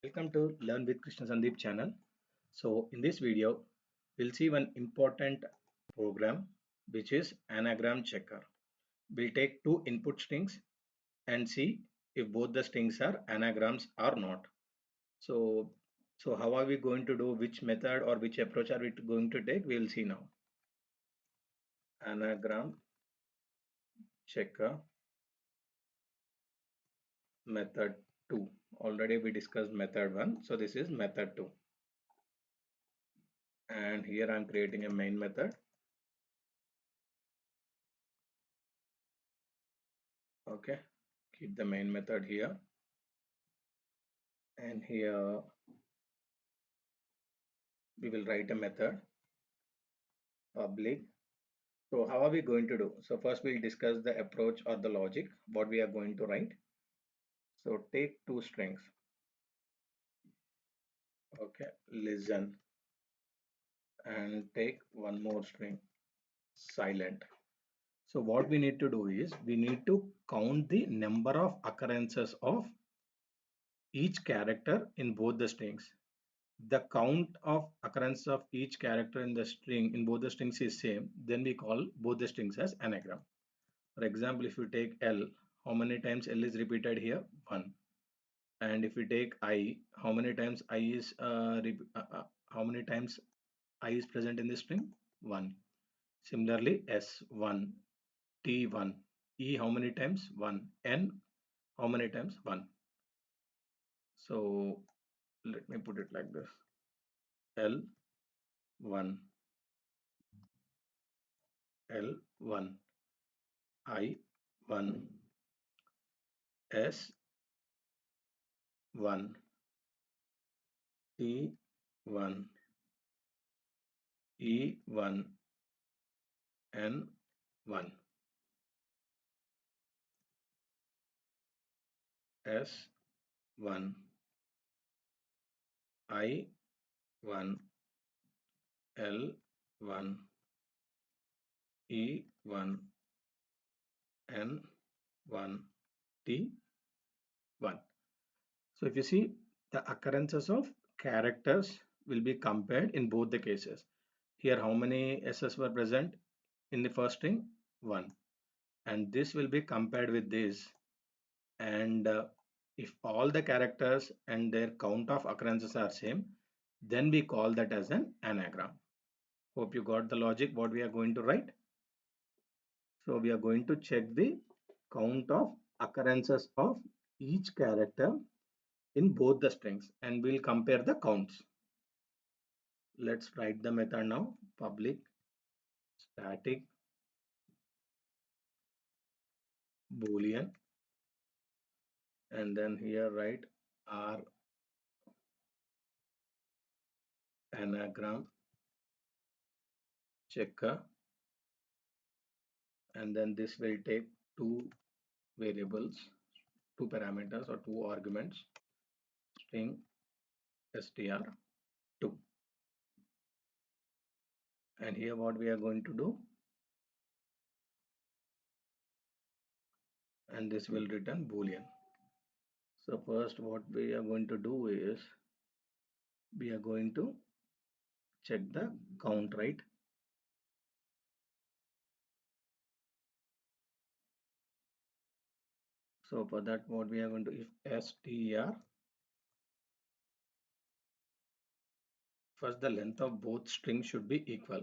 Welcome to Learn with Krishna Sandeep channel. So in this video, we'll see one important program which is anagram checker. We'll take two input strings and see if both the strings are anagrams or not. So, so how are we going to do, which method or which approach are we going to take? We'll see now. Anagram checker method 2. Already we discussed method 1. So this is method 2. And here I'm creating a main method. Okay, keep the main method here, and here we will write a method public. So how are we going to do? So first we'll discuss the approach or the logic, what we are going to write. So take two strings. Okay, listen, and take one more string, silent. So what we need to do is we need to count the number of occurrences of each character in both the strings. The count of occurrence of each character in the string in both the strings is same, then we call both the strings as anagram. For example, if you take L, how many times L is repeated here? 1. And if we take I, how many times I is how many times I is present in the string? 1. Similarly, S 1, T 1, E how many times? 1. N how many times? 1. So let me put it like this: L 1, L 1, I 1, S 1, T 1, E 1, N 1, S 1, I 1, L 1, E 1, N 1, T 1. So if you see, the occurrences of characters will be compared in both the cases. Here how many S's were present in the first string? 1. And this will be compared with this, and if all the characters and their count of occurrences are same, then we call that as an anagram. Hope you got the logic what we are going to write. So we are going to check the count of occurrences of each character in both the strings, and we'll compare the counts. Let's write the method now. Public static boolean, and then here write r anagram checker, and then this will take two variables, two parameters or two arguments, string str2. And here what we are going to do, and this will return boolean. So first what we are going to do is we are going to check the count, right? So for that what we are going to, if str, first the length of both strings should be equal.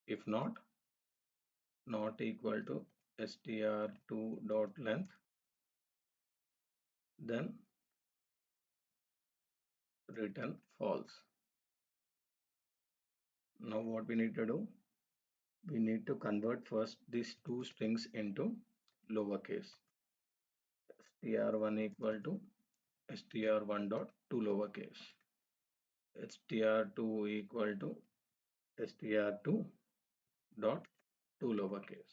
If not equal to str2 dot length, then return false. Now what we need to do, we need to convert first these two strings into lowercase. str1 equal to str1 dot to lowercase, str2 equal to str2 dot to lowercase.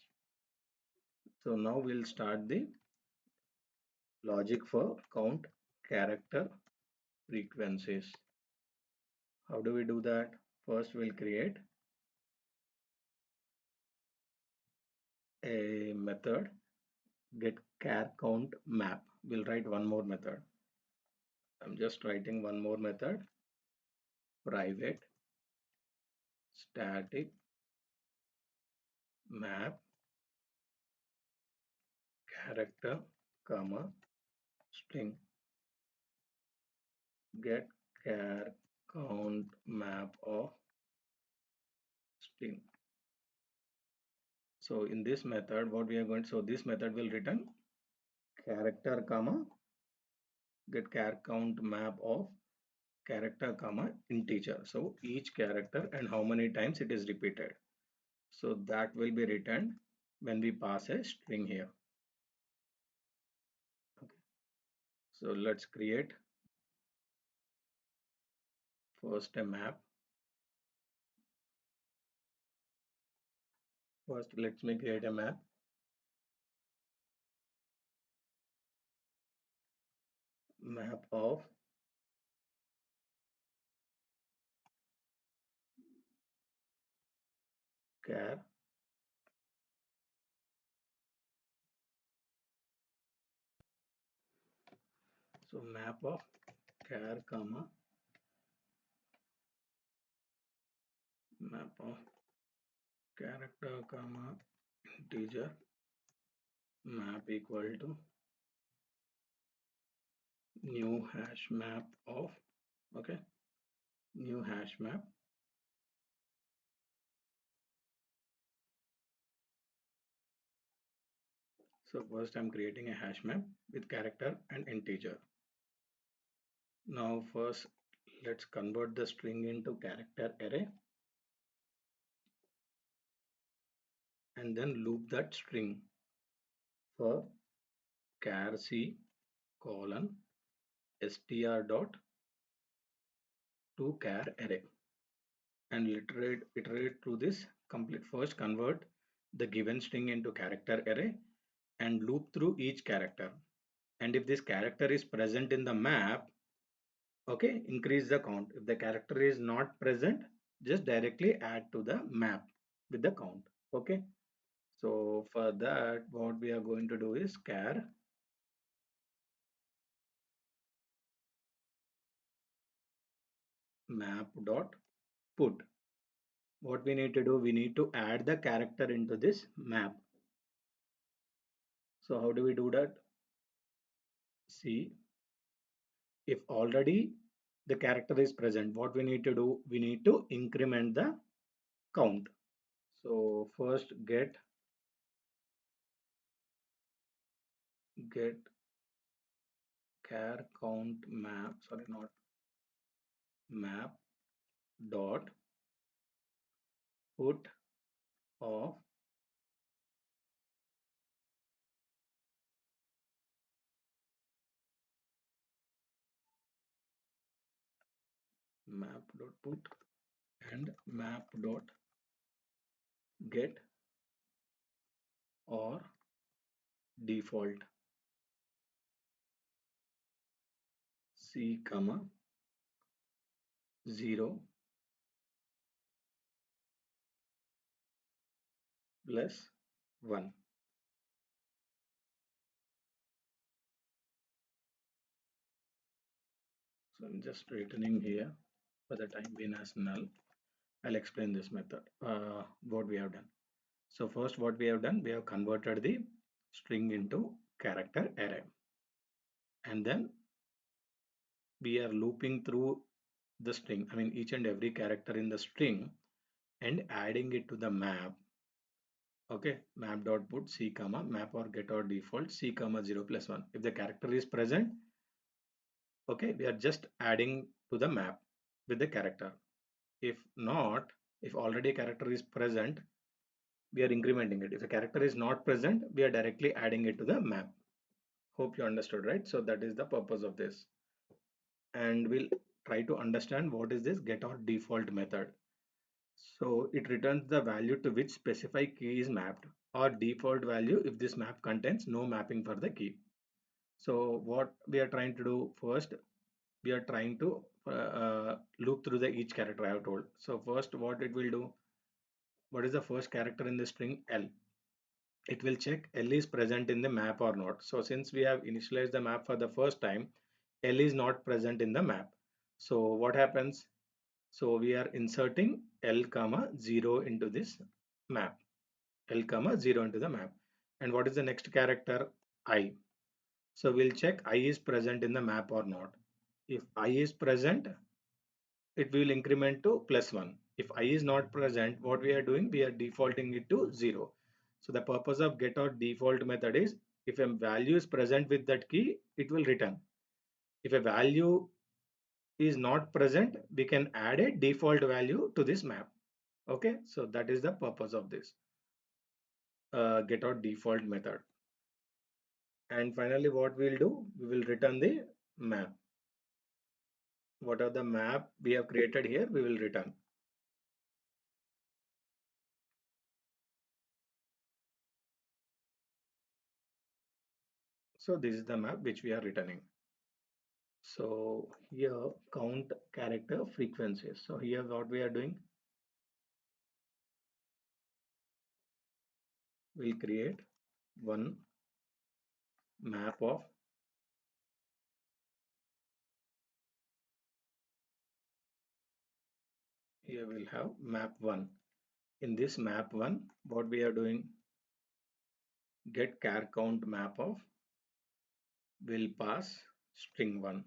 So now we'll start the logic for count character frequencies. How do we do that? First we'll create a method get char count map. We'll write one more method. I'm just writing one more method, private static map character comma string get char count map of string. So in this method, what we are going to, so this method will return character comma get char count map of character comma integer. So each character and how many times it is repeated. So that will be returned when we pass a string here. Okay. So let's create first a map. First, let me create a map of char. So map of char comma map of character comma integer map equal to new hash map of, okay, new hash map. So first I'm creating a hash map with character and integer. Now first let's convert the string into character array and then loop that string for char c colon str dot to char array and iterate through this complete. First convert the given string into character array and loop through each character, and if this character is present in the map, okay, increase the count. If the character is not present, just directly add to the map with the count. Okay, so for that what we are going to do is char map dot put. What we need to do, we need to add the character into this map. So how do we do that? See, if already the character is present, what we need to do, we need to increment the count. So first get char count map, sorry, not map dot put of map dot put and map dot get or default c comma 0 plus 1. So I'm just returning here for the time being as null. I'll explain this method, what we have done. So first what we have done, we have converted the string into character array, and then we are looping through the string, I mean each and every character in the string, and adding it to the map. Okay, map dot put c comma map or get or default c comma 0 plus 1. If the character is present, okay, we are just adding to the map with the character. If not, if already a character is present, we are incrementing it. If a character is not present, we are directly adding it to the map. Hope you understood, right? So that is the purpose of this. And we'll try to understand what is this get or default method. So it returns the value to which specified key is mapped, or default value if this map contains no mapping for the key. So what we are trying to do first, we are trying to loop through the each character I have told. So first what it will do, what is the first character in the string L? It will check L is present in the map or not. So since we have initialized the map for the first time, L is not present in the map. So what happens? So we are inserting L comma 0 into this map. L comma 0 into the map. And what is the next character? I. So we'll check I is present in the map or not. If I is present, it will increment to +1. If I is not present, what we are doing, we are defaulting it to 0. So the purpose of get or default method is, if a value is present with that key, it will return. If a value is not present, we can add a default value to this map. Okay, so that is the purpose of this get or default method. And finally, what we'll do, we will return the map. Whatever the map we have created here, we will return. So this is the map which we are returning. So here count character frequencies. So here what we are doing, we'll create one map of here we'll have map 1. In this map 1, what we are doing, get char count map of will pass string 1.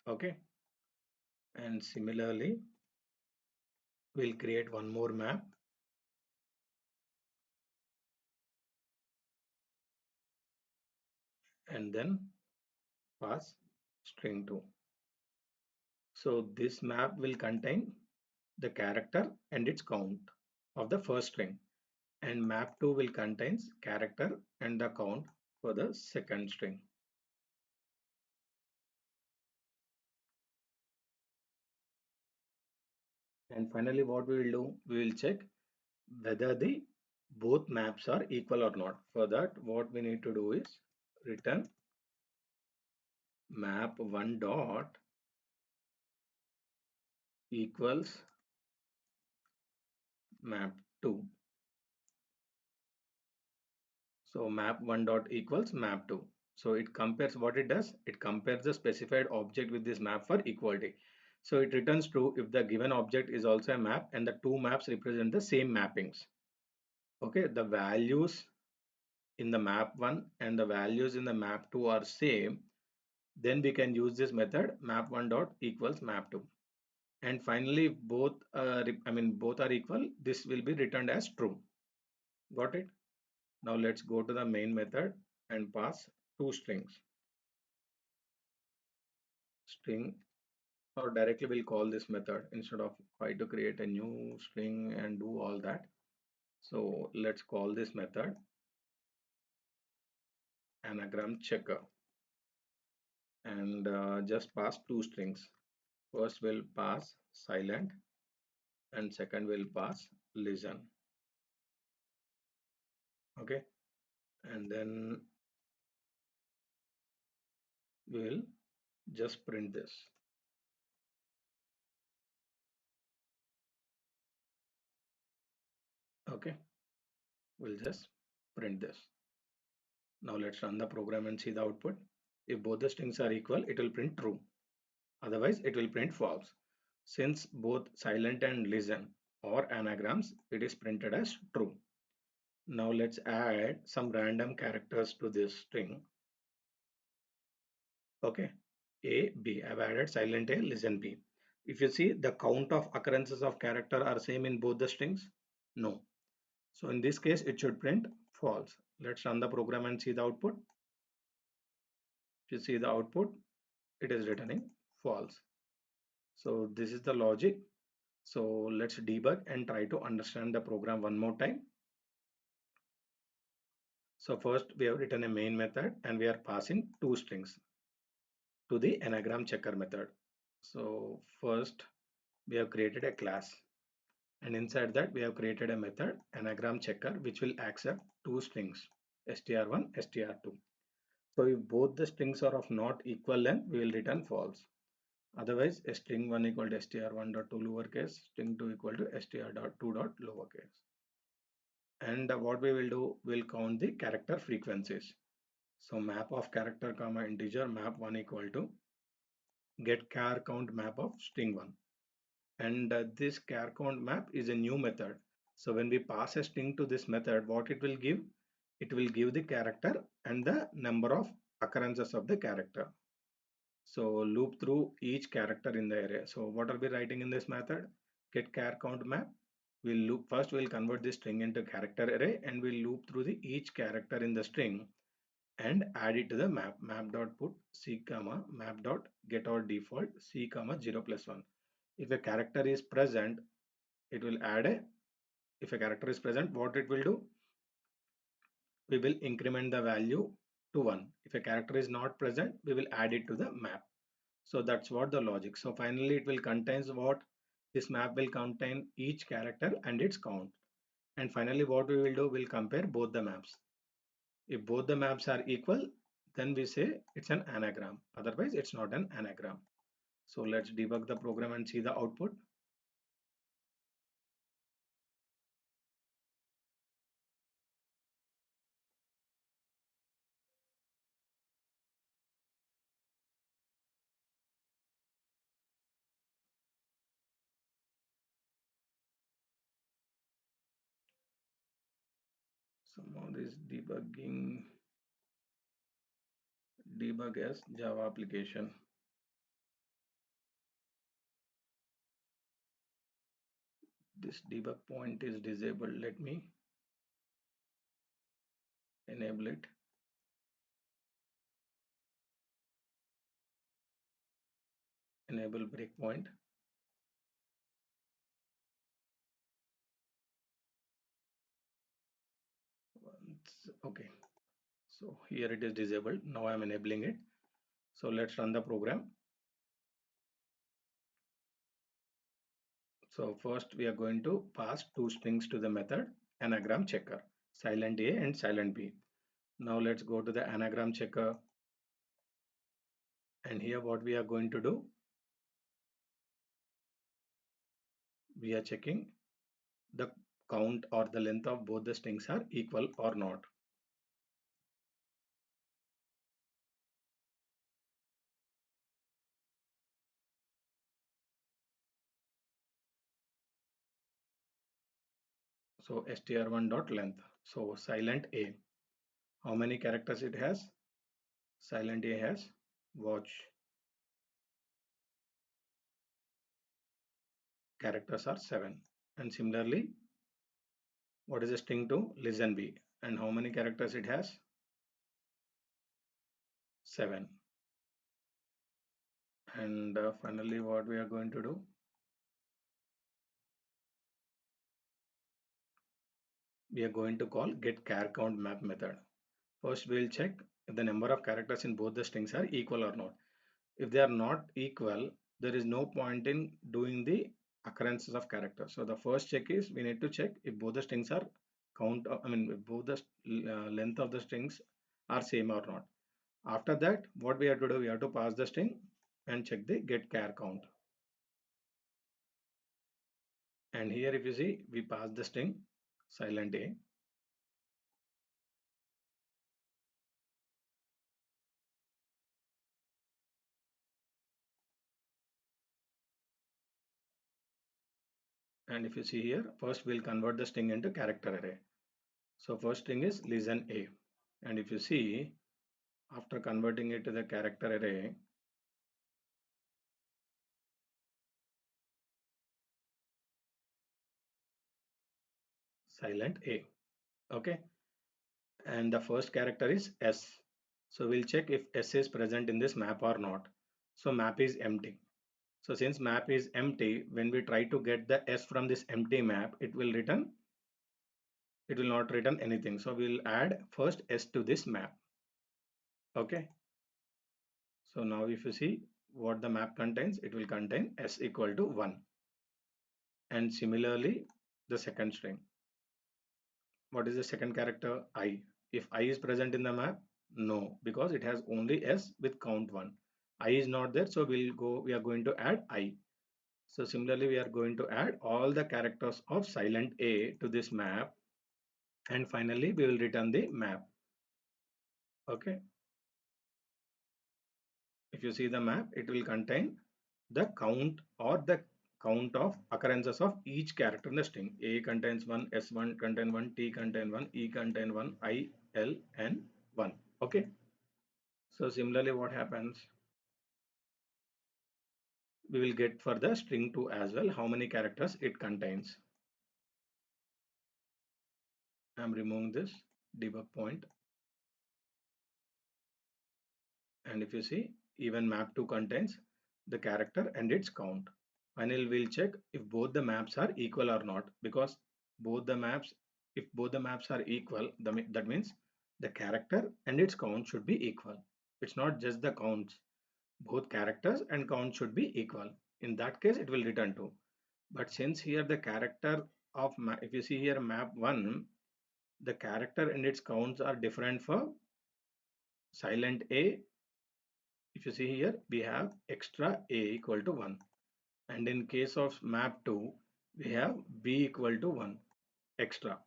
Okay, and similarly we'll create one more map and then pass string 2. So this map will contain the character and its count of the first string, and map 2 will contains character and the count for the second string. And finally what we will do, we will check whether the both maps are equal or not. For that, what we need to do is return map 1 dot equals map 2. So map 1 dot equals map 2. So it compares, what it does, it compares the specified object with this map for equality. So it returns true if the given object is also a map and the two maps represent the same mappings. Okay, the values in the map 1 and the values in the map 2 are same, then we can use this method map 1 dot equals map 2. And finally, both both are equal, this will be returned as true. Got it? Now let's go to the main method and pass two strings. String, or directly we'll call this method instead of try to create a new string and do all that. So let's call this method anagram checker, and just pass two strings. First we'll pass silent and second we'll pass listen. Okay, and then we'll just print this. Okay, we'll just print this. Now let's run the program and see the output. If both the strings are equal, it will print true. Otherwise, it will print false. Since both silent and listen are anagrams, it is printed as true. Now let's add some random characters to this string. Okay, A, B. I've added silent A, listen B. If you see, the count of occurrences of character are same in both the strings? No. So in this case, it should print false. Let's run the program and see the output. If you see the output, it is returning false. So this is the logic. So let's debug and try to understand the program one more time. So first we have written a main method and we are passing two strings to the anagram checker method. So first we have created a class, and inside that we have created a method anagram checker which will accept two strings str1 str2. So if both the strings are of not equal length, we will return false. Otherwise, a string 1 equal to str1 dot 2 lowercase, string 2 equal to str dot 2 dot lowercase. And what we will do, we'll count the character frequencies. So map of character comma integer map 1 equal to get char count map of string 1. And this char count map is a new method. So when we pass a string to this method, what it will give? It will give the character and the number of occurrences of the character. So loop through each character in the array. So what are we writing in this method? Get char count map. We'll loop first. We'll convert this string into character array, and we'll loop through the each character in the string and add it to the map. Map dot put c comma map dot get or default c comma 0+1. If a character is present, it will add a. If a character is present, what it will do? We will increment the value to 1. If a character is not present, we will add it to the map. So that's what the logic. So finally it will contains what? This map will contain each character and its count. And finally what we will do, we'll compare both the maps. If both the maps are equal, then we say it's an anagram. Otherwise it's not an anagram. So let's debug the program and see the output. Somehow this debug as Java application. This debug point is disabled. Let me enable it. Enable breakpoint. Okay, so here it is disabled. Now I am enabling it. So let's run the program. So first we are going to pass two strings to the method anagram checker, silent A and silent B. Now let's go to the anagram checker, and here what we are going to do, we are checking the count or the length of both the strings are equal or not. So str1 dot length. So silent A, how many characters it has? Silent A has watch. Characters are 7. And similarly, what is the string to listen B? And how many characters it has? 7. And finally, what we are going to do? We are going to call get char count map method. First, we will check if the number of characters in both the strings are equal or not. If they are not equal, there is no point in doing the occurrences of characters. So the first check is we need to check if both the strings are if both the length of the strings are same or not. After that, what we have to do, we have to pass the string and check the get char count. And here if you see, we pass the string silent A. And if you see here, first we'll convert the string into character array. So first string is listen A. And if you see, after converting it to the character array, silent A. Okay. And the first character is S. So we'll check if S is present in this map or not. So map is empty. So since map is empty, when we try to get the S from this empty map, it will not return anything. So we'll add first S to this map. Okay. So now if you see what the map contains, it will contain S equal to 1. And similarly, the second string. What is the second character? I. If I is present in the map, no, because it has only S with count 1. I is not there, so we are going to add I. So similarly, we are going to add all the characters of silent A to this map, and finally we will return the map. Okay. if you see the map, it will contain the count or the count of occurrences of each character in the string. A contains 1, S1 contain 1, T contain 1, E contain 1, I, L, and 1. Okay. So similarly, what happens? We will get for the string 2 as well, how many characters it contains. I'm removing this debug point. And if you see, even map2 contains the character and its count. Finally, we'll check if both the maps are equal or not, because both the maps, if both the maps are equal, that means the character and its count should be equal. It's not just the counts. Both characters and count should be equal. In that case, it will return 2. But since here the character of if you see here map 1, the character and its counts are different for silent A. If you see here, we have extra A equal to 1. And in case of map 2, we have B equal to 1 extra.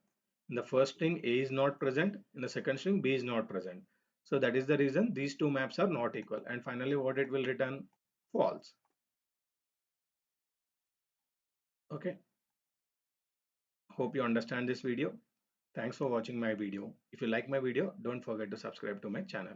In the first string, A is not present. In the second string, B is not present. So that is the reason these two maps are not equal. And finally, what it will return? False. Okay. Hope you understand this video. Thanks for watching my video. If you like my video, don't forget to subscribe to my channel.